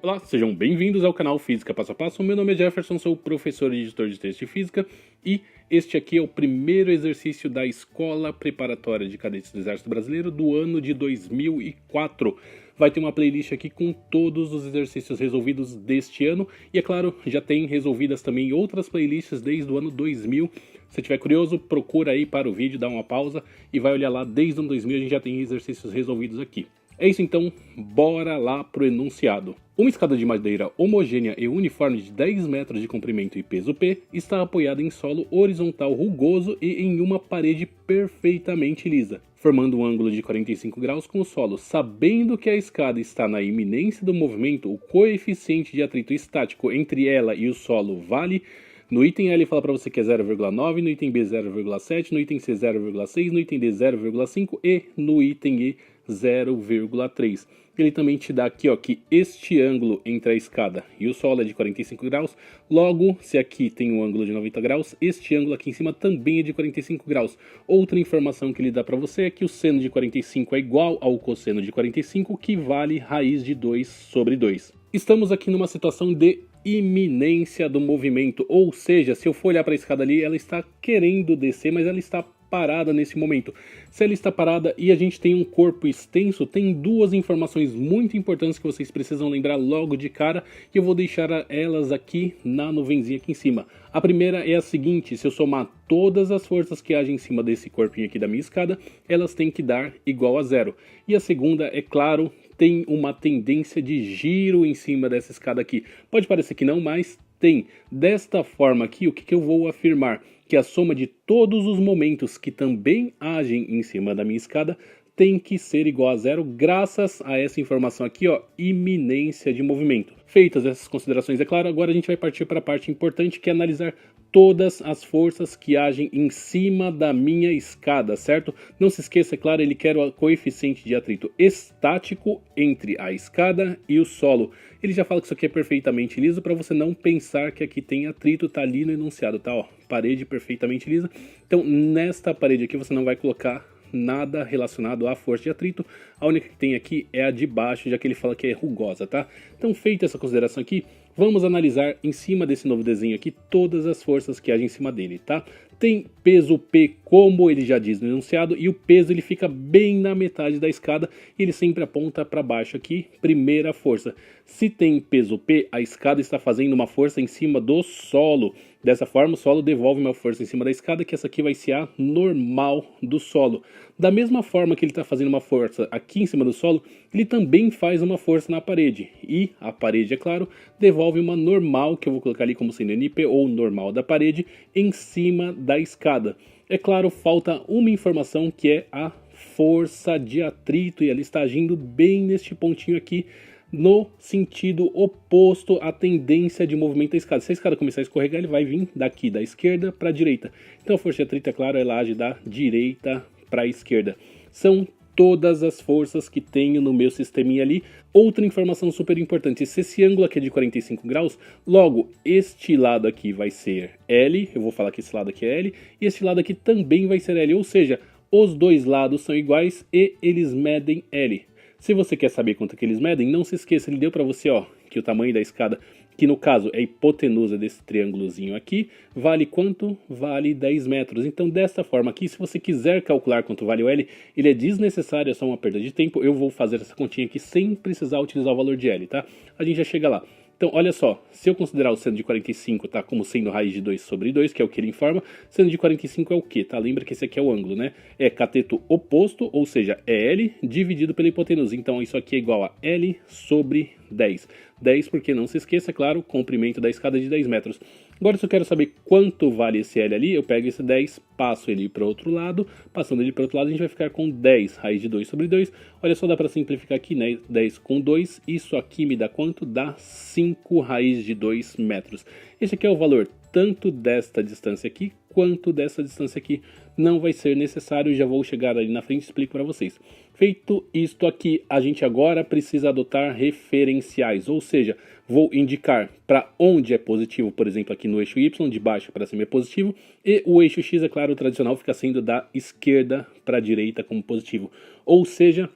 Olá, sejam bem-vindos ao canal Física Passo a Passo. Meu nome é Jefferson, sou professor e editor de texto de Física e este aqui é o primeiro exercício da Escola Preparatória de Cadetes do Exército Brasileiro do ano de 2004. Vai ter uma playlist aqui com todos os exercícios resolvidos deste ano e, é claro, já tem resolvidas também outras playlists desde o ano 2000. Se estiver curioso, procura aí para o vídeo, dá uma pausa e vai olhar lá. Desde o ano 2000 a gente já tem exercícios resolvidos aqui. É isso então, bora lá pro enunciado. Uma escada de madeira homogênea e uniforme de 10 metros de comprimento e peso P está apoiada em solo horizontal rugoso e em uma parede perfeitamente lisa, formando um ângulo de 45 graus com o solo. Sabendo que a escada está na iminência do movimento, o coeficiente de atrito estático entre ela e o solo vale... No item A ele fala para você que é 0,9, no item B 0,7, no item C 0,6, no item D 0,5 e no item E 0,3. Ele também te dá aqui ó, que este ângulo entre a escada e o solo é de 45 graus. Logo, se aqui tem um ângulo de 90 graus, este ângulo aqui em cima também é de 45 graus. Outra informação que ele dá para você é que o seno de 45 é igual ao cosseno de 45, que vale raiz de 2 sobre 2. Estamos aqui numa situação de iminência do movimento, ou seja, se eu for olhar para a escada ali, ela está querendo descer, mas ela está parada nesse momento. Se ela está parada e a gente tem um corpo extenso, tem duas informações muito importantes que vocês precisam lembrar logo de cara, e eu vou deixar elas aqui na nuvenzinha aqui em cima. A primeira é a seguinte: se eu somar todas as forças que agem em cima desse corpinho aqui da minha escada, elas têm que dar igual a zero. E a segunda, é claro, tem uma tendência de giro em cima dessa escada aqui. Pode parecer que não, mas tem. Desta forma aqui, o que eu vou afirmar? Que a soma de todos os momentos que também agem em cima da minha escada tem que ser igual a zero, graças a essa informação aqui, ó, iminência de movimento. Feitas essas considerações, é claro, agora a gente vai partir para a parte importante, que é analisar todas as forças que agem em cima da minha escada, certo? Não se esqueça, é claro, ele quer o coeficiente de atrito estático entre a escada e o solo. Ele já fala que isso aqui é perfeitamente liso, para você não pensar que aqui tem atrito, tá ali no enunciado, tá? Ó, parede perfeitamente lisa. Então, nesta parede aqui você não vai colocar nada relacionado à força de atrito. A única que tem aqui é a de baixo, já que ele fala que é rugosa, tá? Então, feita essa consideração aqui, vamos analisar em cima desse novo desenho aqui todas as forças que agem em cima dele, tá? Tem peso P, como ele já diz no enunciado, e o peso ele fica bem na metade da escada e ele sempre aponta para baixo aqui, primeira força. Se tem peso P, a escada está fazendo uma força em cima do solo. Dessa forma, o solo devolve uma força em cima da escada, que essa aqui vai ser a normal do solo. Da mesma forma que ele está fazendo uma força aqui em cima do solo, ele também faz uma força na parede. E a parede, é claro, devolve uma normal, que eu vou colocar ali como sendo NP, ou normal da parede, em cima da escada. É claro, falta uma informação, que é a força de atrito, e ela está agindo bem neste pontinho aqui, no sentido oposto à tendência de movimento da escada. Se a escada começar a escorregar, ele vai vir daqui da esquerda para a direita. Então a força de atrito, é claro, ela age da direita para a esquerda. São todas as forças que tenho no meu sisteminha ali. Outra informação super importante: se esse ângulo aqui é de 45 graus, logo este lado aqui vai ser L, eu vou falar que esse lado aqui é L, e esse lado aqui também vai ser L, ou seja, os dois lados são iguais e eles medem L. Se você quer saber quanto que eles medem, não se esqueça, ele deu para você, ó, que o tamanho da escada, que no caso é a hipotenusa desse triângulozinho aqui, vale quanto? Vale 10 metros. Então, desta forma aqui, se você quiser calcular quanto vale o L, ele é desnecessário, é só uma perda de tempo. Eu vou fazer essa continha aqui sem precisar utilizar o valor de L, tá? A gente já chega lá. Então, olha só, se eu considerar o seno de 45, tá, como sendo raiz de 2 sobre 2, que é o que ele informa, seno de 45 é o quê, tá? Lembra que esse aqui é o ângulo, né? É cateto oposto, ou seja, é L dividido pela hipotenusa. Então, isso aqui é igual a L sobre 10. 10 porque, não se esqueça, claro, o comprimento da escada é de 10 metros. Agora, se eu quero saber quanto vale esse L ali, eu pego esse 10, passo ele para o outro lado. Passando ele para o outro lado, a gente vai ficar com 10 raiz de 2 sobre 2. Olha só, dá para simplificar aqui, né? 10 com 2, isso aqui me dá quanto? Dá 5 raiz de 2 metros. Esse aqui é o valor tanto desta distância aqui, quanto dessa distância aqui. Não vai ser necessário, já vou chegar ali na frente e explico para vocês. Feito isto aqui, a gente agora precisa adotar referenciais, ou seja, vou indicar para onde é positivo, por exemplo, aqui no eixo Y, de baixo para cima é positivo, e o eixo X, é claro, o tradicional, fica sendo da esquerda para a direita como positivo. Ou seja,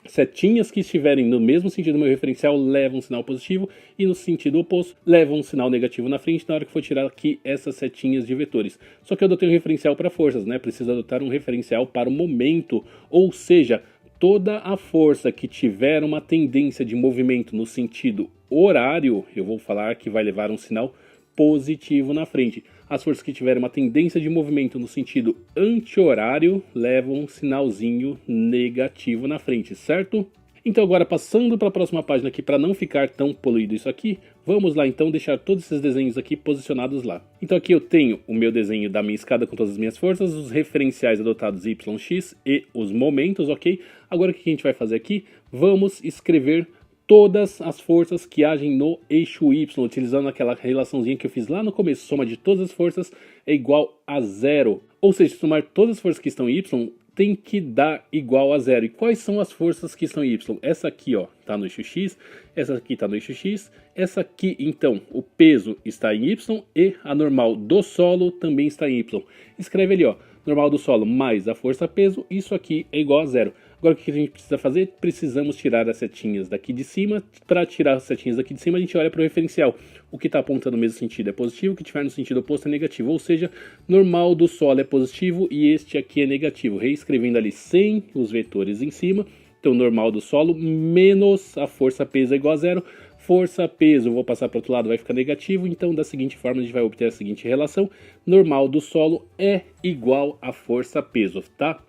setinhas que estiverem no mesmo sentido do meu referencial levam um sinal positivo e no sentido oposto levam um sinal negativo na frente na hora que for tirar aqui essas setinhas de vetores. Só que eu adotei um referencial para forças, né? Preciso adotar um referencial para o momento, ou seja, toda a força que tiver uma tendência de movimento no sentido horário, eu vou falar que vai levar um sinal positivo na frente. As forças que tiverem uma tendência de movimento no sentido anti-horário levam um sinalzinho negativo na frente, certo? Então agora passando para a próxima página aqui, para não ficar tão poluído isso aqui, vamos lá então deixar todos esses desenhos aqui posicionados lá. Então aqui eu tenho o meu desenho da minha escada com todas as minhas forças, os referenciais adotados y, x e os momentos, ok? Agora o que a gente vai fazer aqui? Vamos escrever todas as forças que agem no eixo Y, utilizando aquela relaçãozinha que eu fiz lá no começo. Soma de todas as forças é igual a zero. Ou seja, somar todas as forças que estão em Y tem que dar igual a zero. E quais são as forças que estão em Y? Essa aqui, ó, tá no eixo X, essa aqui tá no eixo X, essa aqui, então, o peso está em Y e a normal do solo também está em Y. Escreve ali, ó, normal do solo mais a força peso, isso aqui é igual a zero. Agora o que a gente precisa fazer? Precisamos tirar as setinhas daqui de cima. Para tirar as setinhas daqui de cima, a gente olha para o referencial. O que está apontando no mesmo sentido é positivo, o que estiver no sentido oposto é negativo. Ou seja, normal do solo é positivo e este aqui é negativo. Reescrevendo ali sem os vetores em cima. Então, normal do solo menos a força peso é igual a zero. Força peso, vou passar para o outro lado, vai ficar negativo. Então, da seguinte forma, a gente vai obter a seguinte relação. Normal do solo é igual a força peso, tá?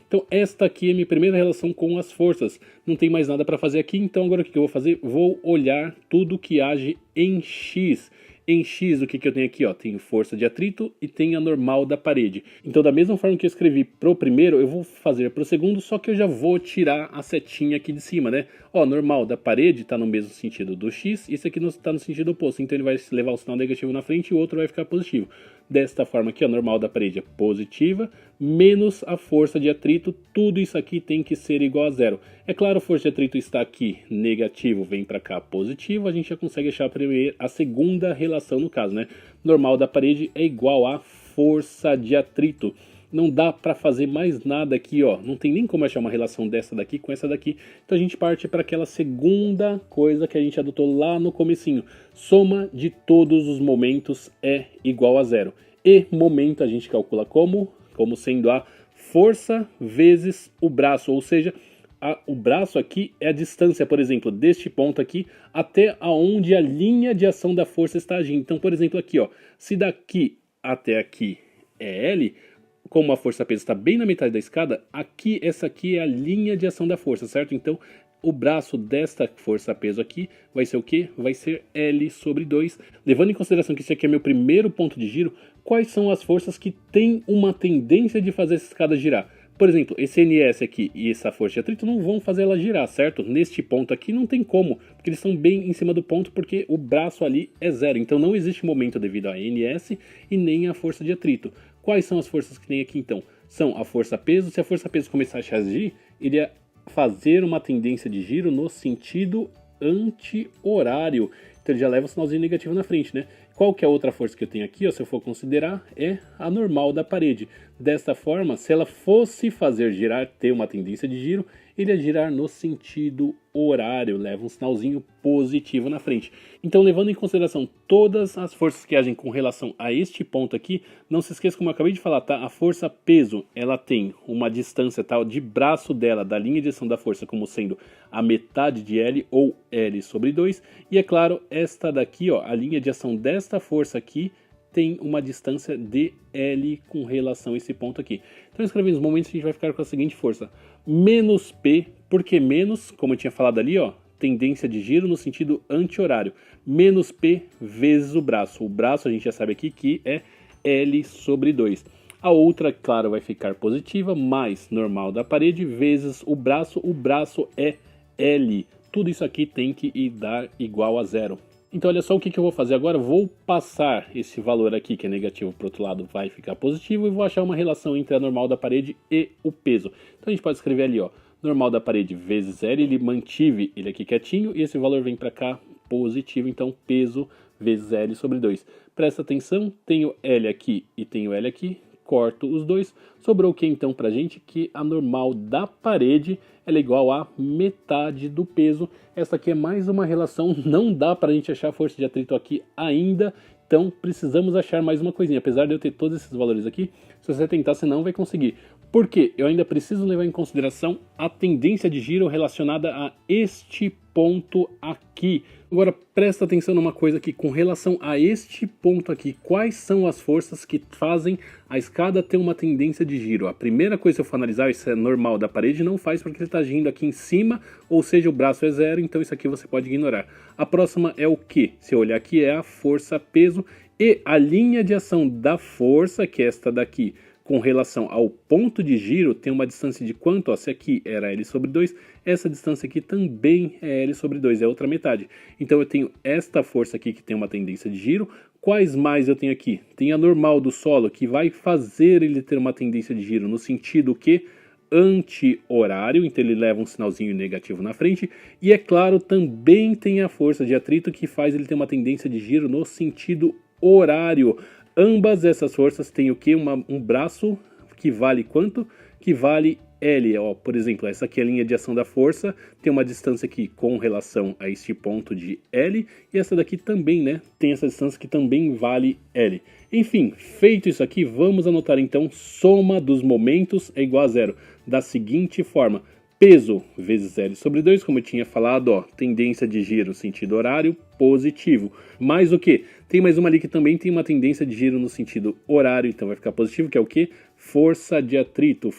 Então esta aqui é a minha primeira relação com as forças. Não tem mais nada para fazer aqui, então agora o que eu vou fazer? Vou olhar tudo que age em X. Em X, o que eu tenho aqui? Ó, tenho força de atrito e tenho a normal da parede. Então da mesma forma que eu escrevi para o primeiro, eu vou fazer para o segundo, só que eu já vou tirar a setinha aqui de cima, né? Ó, normal da parede está no mesmo sentido do X, e esse aqui está no sentido oposto. Então ele vai levar o sinal negativo na frente e o outro vai ficar positivo. Desta forma aqui, a normal da parede é positiva, menos a força de atrito, tudo isso aqui tem que ser igual a zero. É claro, a força de atrito está aqui negativo, vem para cá positivo, a gente já consegue achar a segunda relação no caso, né? Normal da parede é igual a força de atrito. Não dá para fazer mais nada aqui, ó. Não tem nem como achar uma relação dessa daqui com essa daqui. Então a gente parte para aquela segunda coisa que a gente adotou lá no comecinho. Soma de todos os momentos é igual a zero. E momento a gente calcula como sendo a força vezes o braço. Ou seja, o braço aqui é a distância, por exemplo, deste ponto aqui até aonde a linha de ação da força está agindo. Então, por exemplo, aqui, ó. Se daqui até aqui é L... Como a força-peso está bem na metade da escada, aqui, essa aqui é a linha de ação da força, certo? Então, o braço desta força-peso aqui vai ser o quê? Vai ser L sobre 2. Levando em consideração que esse aqui é meu primeiro ponto de giro, quais são as forças que têm uma tendência de fazer essa escada girar? Por exemplo, esse NS aqui e essa força de atrito não vão fazer ela girar, certo? Neste ponto aqui não tem como, porque eles estão bem em cima do ponto, porque o braço ali é zero. Então não existe momento devido a NS e nem a força de atrito. Quais são as forças que tem aqui então? São a força-peso. Se a força-peso começasse a agir, ele ia fazer uma tendência de giro no sentido anti-horário. Então ele já leva o sinalzinho negativo na frente, né? Qual que é a outra força que eu tenho aqui, ó, se eu for considerar, é a normal da parede. Desta forma, se ela fosse fazer girar, ter uma tendência de giro, ele ia girar no sentido horário, leva um sinalzinho positivo na frente. Então, levando em consideração todas as forças que agem com relação a este ponto aqui, não se esqueça, como eu acabei de falar, tá? A força peso, ela tem uma distância tal de braço dela, da linha de ação da força, como sendo a metade de L ou L sobre 2. E é claro, esta daqui, ó, a linha de ação desta força aqui, tem uma distância de L com relação a esse ponto aqui. Então, escrevendo os momentos, a gente vai ficar com a seguinte força. Menos P, porque menos, como eu tinha falado ali, ó, tendência de giro no sentido anti-horário. Menos P vezes o braço. O braço a gente já sabe aqui que é L sobre 2. A outra, claro, vai ficar positiva, mais normal da parede, vezes o braço. O braço é L. Tudo isso aqui tem que dar igual a zero. Então olha só o que eu vou fazer agora, vou passar esse valor aqui que é negativo para o outro lado, vai ficar positivo, e vou achar uma relação entre a normal da parede e o peso. Então a gente pode escrever ali, ó, normal da parede vezes L, ele mantive ele aqui quietinho, e esse valor vem para cá positivo, então peso vezes L sobre 2. Presta atenção, tenho L aqui e tenho L aqui, corto os dois. Sobrou o que então pra gente? Que a normal da parede ela é igual a metade do peso. Essa aqui é mais uma relação, não dá pra gente achar a força de atrito aqui ainda. Então precisamos achar mais uma coisinha. Apesar de eu ter todos esses valores aqui, se você tentar você não vai conseguir. Por quê? Eu ainda preciso levar em consideração a tendência de giro relacionada a este ponto aqui. Agora presta atenção numa coisa aqui, com relação a este ponto aqui, quais são as forças que fazem a escada ter uma tendência de giro? A primeira coisa que eu for analisar, isso é normal da parede, não faz porque ele está agindo aqui em cima, ou seja, o braço é zero, então isso aqui você pode ignorar. A próxima é o que? Se eu olhar aqui é a força peso e a linha de ação da força, que é esta daqui, com relação ao ponto de giro, tem uma distância de quanto? Ó, se aqui era L sobre 2, essa distância aqui também é L sobre 2, é a outra metade. Então eu tenho esta força aqui que tem uma tendência de giro. Quais mais eu tenho aqui? Tem a normal do solo, que vai fazer ele ter uma tendência de giro no sentido que anti-horário, então ele leva um sinalzinho negativo na frente. E é claro, também tem a força de atrito que faz ele ter uma tendência de giro no sentido horário. Ambas essas forças têm o que? Um braço que vale quanto? Que vale L. Ó, por exemplo, essa aqui é a linha de ação da força, tem uma distância aqui com relação a este ponto de L, e essa daqui também, né? Tem essa distância que também vale L. Enfim, feito isso aqui, vamos anotar então soma dos momentos é igual a zero, da seguinte forma. Peso vezes L sobre 2, como eu tinha falado, ó, tendência de giro sentido horário, positivo. Mais o que? Tem mais uma ali que também tem uma tendência de giro no sentido horário, então vai ficar positivo, que é o que? Força de atrito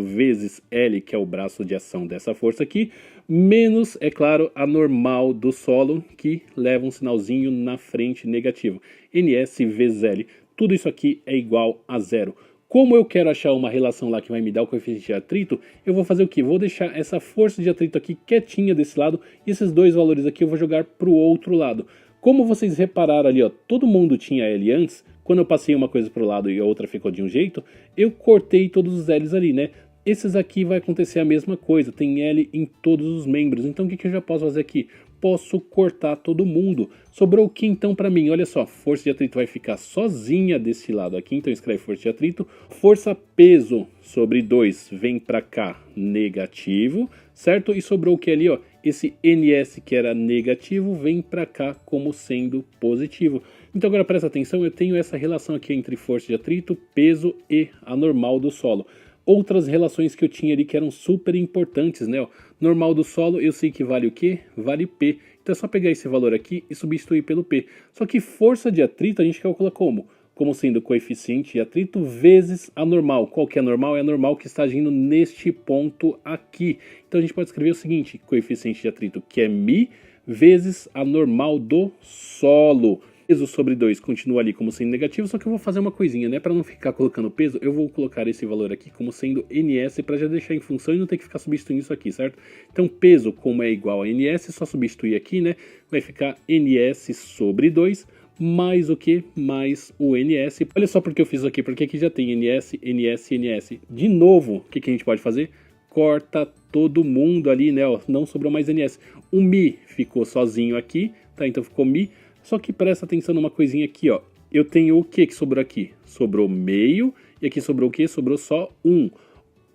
vezes L, que é o braço de ação dessa força aqui, menos, é claro, a normal do solo, que leva um sinalzinho na frente negativo. NS vezes L, tudo isso aqui é igual a zero. Como eu quero achar uma relação lá que vai me dar o coeficiente de atrito, eu vou fazer o que? Vou deixar essa força de atrito aqui quietinha desse lado, e esses dois valores aqui eu vou jogar para o outro lado. Como vocês repararam ali, ó, todo mundo tinha L antes, quando eu passei uma coisa para o lado e a outra ficou de um jeito, eu cortei todos os L's ali, né? Esses aqui vai acontecer a mesma coisa, tem L em todos os membros, então o que eu já posso fazer aqui? Posso cortar todo mundo. Sobrou o que então para mim? Olha só, força de atrito vai ficar sozinha desse lado aqui, então escreve força de atrito. Força peso sobre 2 vem para cá, negativo, certo? E sobrou o que ali, ó? Esse NS que era negativo vem para cá como sendo positivo. Então agora presta atenção, eu tenho essa relação aqui entre força de atrito, peso e a normal do solo. Outras relações que eu tinha ali que eram super importantes, né? Ó, normal do solo eu sei que vale o quê? Vale P. Então é só pegar esse valor aqui e substituir pelo P. Só que força de atrito a gente calcula como? Como sendo coeficiente de atrito vezes a normal. Qual que é a normal? É a normal que está agindo neste ponto aqui. Então a gente pode escrever o seguinte, coeficiente de atrito que é μ vezes a normal do solo. Peso sobre 2 continua ali como sendo negativo, só que eu vou fazer uma coisinha, né? Para não ficar colocando peso, eu vou colocar esse valor aqui como sendo NS para já deixar em função e não ter que ficar substituindo isso aqui, certo? Então peso, como é igual a NS, só substituir aqui, né? Vai ficar NS sobre 2 mais o que? Mais o NS. Olha só porque eu fiz isso aqui, porque aqui já tem NS, NS, NS. De novo, o que a gente pode fazer? Corta todo mundo ali, né? Ó, não sobrou mais NS. O Mi ficou sozinho aqui, tá? Então ficou Mi. Só que presta atenção numa coisinha aqui, ó. Eu tenho o que sobrou aqui? Sobrou meio. E aqui sobrou o que? Sobrou só 1.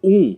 1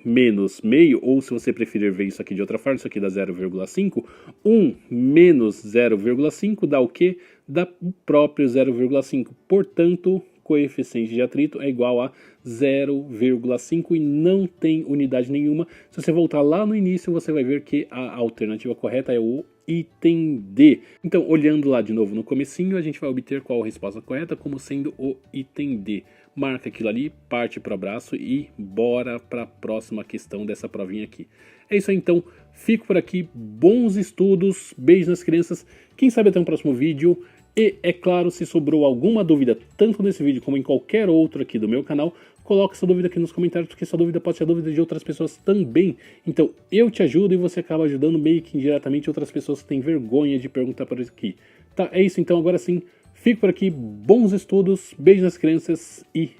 menos meio, ou se você preferir ver isso aqui de outra forma, isso aqui dá 0,5. 1 menos 0,5 dá o que? Dá o próprio 0,5. Portanto, coeficiente de atrito é igual a 0,5 e não tem unidade nenhuma. Se você voltar lá no início, você vai ver que a alternativa correta é o item D. Então, olhando lá de novo no comecinho, a gente vai obter qual a resposta correta como sendo o item D. Marca aquilo ali, parte para o abraço e bora para a próxima questão dessa provinha aqui. É isso aí, então. Fico por aqui. Bons estudos. Beijos nas crianças. Quem sabe até um próximo vídeo. E, é claro, se sobrou alguma dúvida, tanto nesse vídeo como em qualquer outro aqui do meu canal, coloque essa dúvida aqui nos comentários, porque essa dúvida pode ser a dúvida de outras pessoas também. Então, eu te ajudo e você acaba ajudando meio que indiretamente outras pessoas que têm vergonha de perguntar por isso aqui. Tá, é isso então, agora sim. Fico por aqui, bons estudos, beijos nas crianças e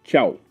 tchau!